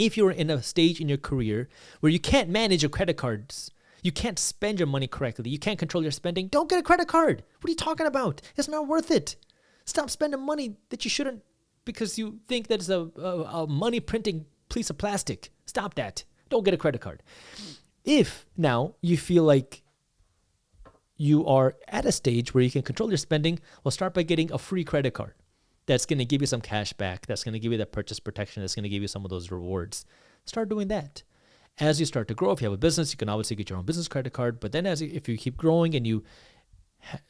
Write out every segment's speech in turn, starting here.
If you're in a stage in your career where you can't manage your credit cards, you can't spend your money correctly, you can't control your spending, don't get a credit card. What are you talking about? It's not worth it. Stop spending money that you shouldn't because you think that it's a money printing piece of plastic. Stop that. Don't get a credit card. If now you feel like you are at a stage where you can control your spending, well, start by getting a free credit card. That's going to give you some cash back. That's going to give you that purchase protection. That's going to give you some of those rewards. Start doing that. As you start to grow, if you have a business, you can obviously get your own business credit card. But then if you keep growing and you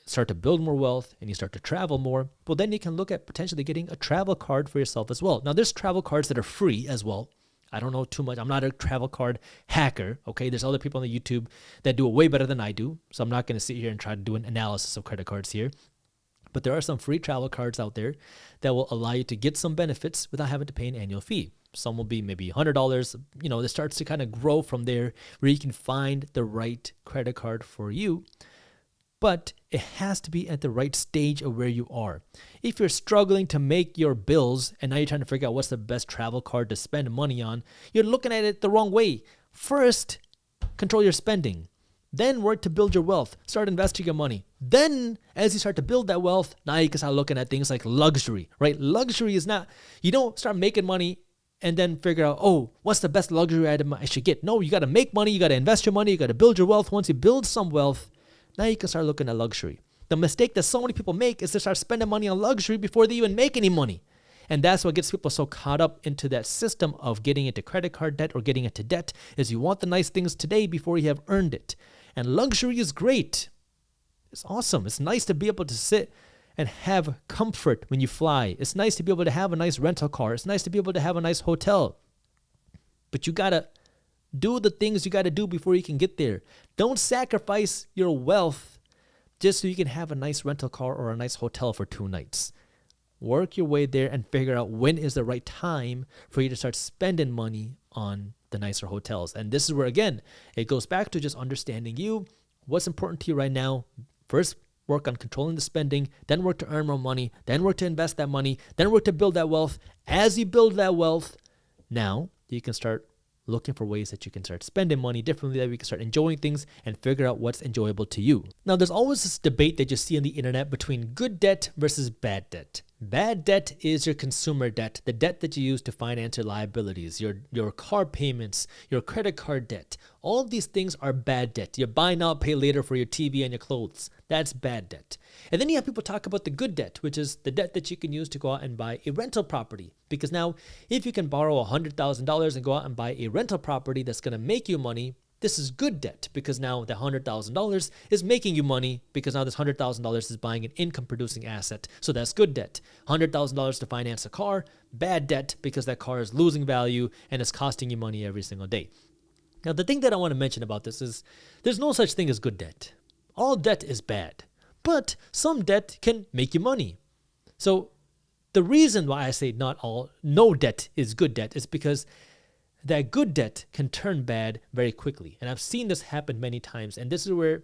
start to build more wealth and you start to travel more, well, then you can look at potentially getting a travel card for yourself as well. Now, there's travel cards that are free as well. I don't know too much. I'm not a travel card hacker, okay? There's other people on the YouTube that do it way better than I do. So I'm not going to sit here and try to do an analysis of credit cards here. But there are some free travel cards out there that will allow you to get some benefits without having to pay an annual fee. Some will be maybe $100. It starts to kind of grow from there where you can find the right credit card for you. But it has to be at the right stage of where you are. If you're struggling to make your bills and now you're trying to figure out what's the best travel card to spend money on, you're looking at it the wrong way. First, control your spending. Then work to build your wealth. Start investing your money. Then, as you start to build that wealth, now you can start looking at things like luxury, right? Luxury is not, you don't start making money and then figure out, oh, what's the best luxury item I should get? No, you got to make money. You got to invest your money. You got to build your wealth. Once you build some wealth, now you can start looking at luxury. The mistake that so many people make is to start spending money on luxury before they even make any money. And that's what gets people so caught up into that system of getting into credit card debt or getting into debt, is you want the nice things today before you have earned it. And luxury is great. It's awesome. It's nice to be able to sit and have comfort when you fly. It's nice to be able to have a nice rental car. It's nice to be able to have a nice hotel. But you got to do the things you got to do before you can get there. Don't sacrifice your wealth just so you can have a nice rental car or a nice hotel for 2 nights. Work your way there and figure out when is the right time for you to start spending money on the nicer hotels. And this is where, again, it goes back to just understanding you, what's important to you right now. First, work on controlling the spending, then work to earn more money, then work to invest that money, then work to build that wealth. As you build that wealth, now you can start looking for ways that you can start spending money differently, that we can start enjoying things and figure out what's enjoyable to you. Now, there's always this debate that you see on the internet between good debt versus bad debt. Bad debt is your consumer debt, the debt that you use to finance your liabilities, your car payments, your credit card debt. All of these things are bad debt. You buy now, pay later for your TV and your clothes. That's bad debt. And then you have people talk about the good debt, which is the debt that you can use to go out and buy a rental property. Because now, if you can borrow $100,000 and go out and buy a rental property that's going to make you money, this is good debt, because now the $100,000 is making you money, because now this $100,000 is buying an income producing asset. So that's good debt. $100,000 to finance a car, bad debt, because that car is losing value and it's costing you money every single day. Now, the thing that I want to mention about this is there's no such thing as good debt. All debt is bad, but some debt can make you money. So the reason why I say no debt is good debt is because that good debt can turn bad very quickly. And I've seen this happen many times. And this is where,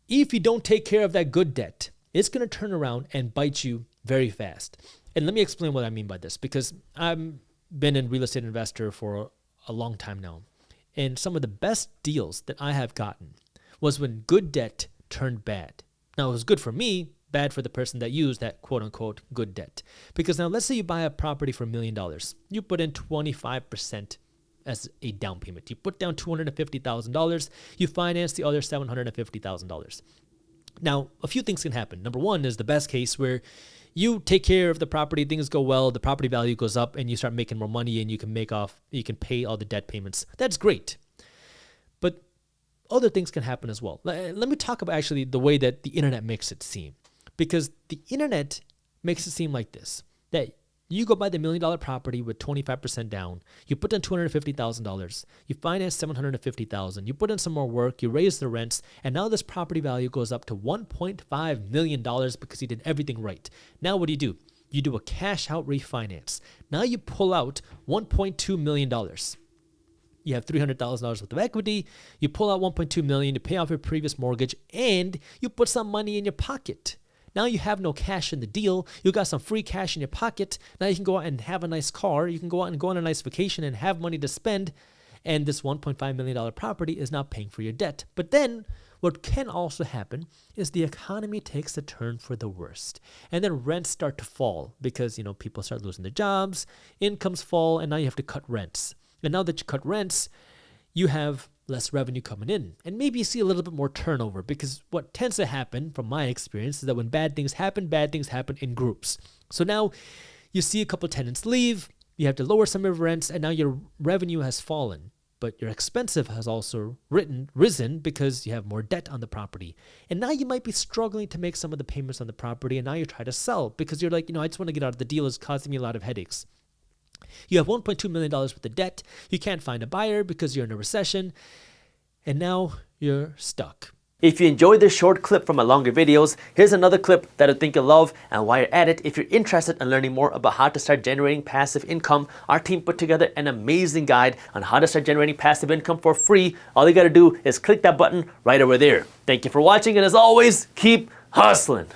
if you don't take care of that good debt, it's going to turn around and bite you very fast. And let me explain what I mean by this, because I've been a real estate investor for a long time now. And some of the best deals that I have gotten was when good debt turned bad. Now, it was good for me, bad for the person that used that quote unquote good debt. Because now let's say you buy a property for $1 million. You put in 25% as a down payment. You put down $250,000. You finance the other $750,000. Now, a few things can happen. Number one is the best case, where you take care of the property, things go well, the property value goes up, and you start making more money, and you can pay all the debt payments. That's great. But other things can happen as well. Let me talk about actually the way that the internet makes it seem. Because the internet makes it seem like this, that you go buy the $1 million property with 25% down, you put in $250,000, you finance $750,000, you put in some more work, you raise the rents, and now this property value goes up to $1.5 million because you did everything right. Now what do? You do a cash out refinance. Now you pull out $1.2 million. You have $300,000 worth of equity, you pull out $1.2 million to pay off your previous mortgage, and you put some money in your pocket. Now you have no cash in the deal. You got some free cash in your pocket. Now you can go out and have a nice car. You can go out and go on a nice vacation and have money to spend. And this $1.5 million property is now paying for your debt. But then what can also happen is the economy takes a turn for the worst. And then rents start to fall because, people start losing their jobs, incomes fall, and now you have to cut rents. And now that you cut rents, you have less revenue coming in. And maybe you see a little bit more turnover, because what tends to happen from my experience is that when bad things happen in groups. So now you see a couple tenants leave, you have to lower some of your rents, and now your revenue has fallen. But your expensive has also risen because you have more debt on the property. And now you might be struggling to make some of the payments on the property, and now you try to sell because you're like, I just want to get out of the deal. It's causing me a lot of headaches. You have $1.2 million worth of debt. You can't find a buyer because you're in a recession. And now you're stuck. If you enjoyed this short clip from my longer videos, here's another clip that I think you'll love. And while you're at it, if you're interested in learning more about how to start generating passive income, our team put together an amazing guide on how to start generating passive income for free. All you got to do is click that button right over there. Thank you for watching, and as always, keep hustling.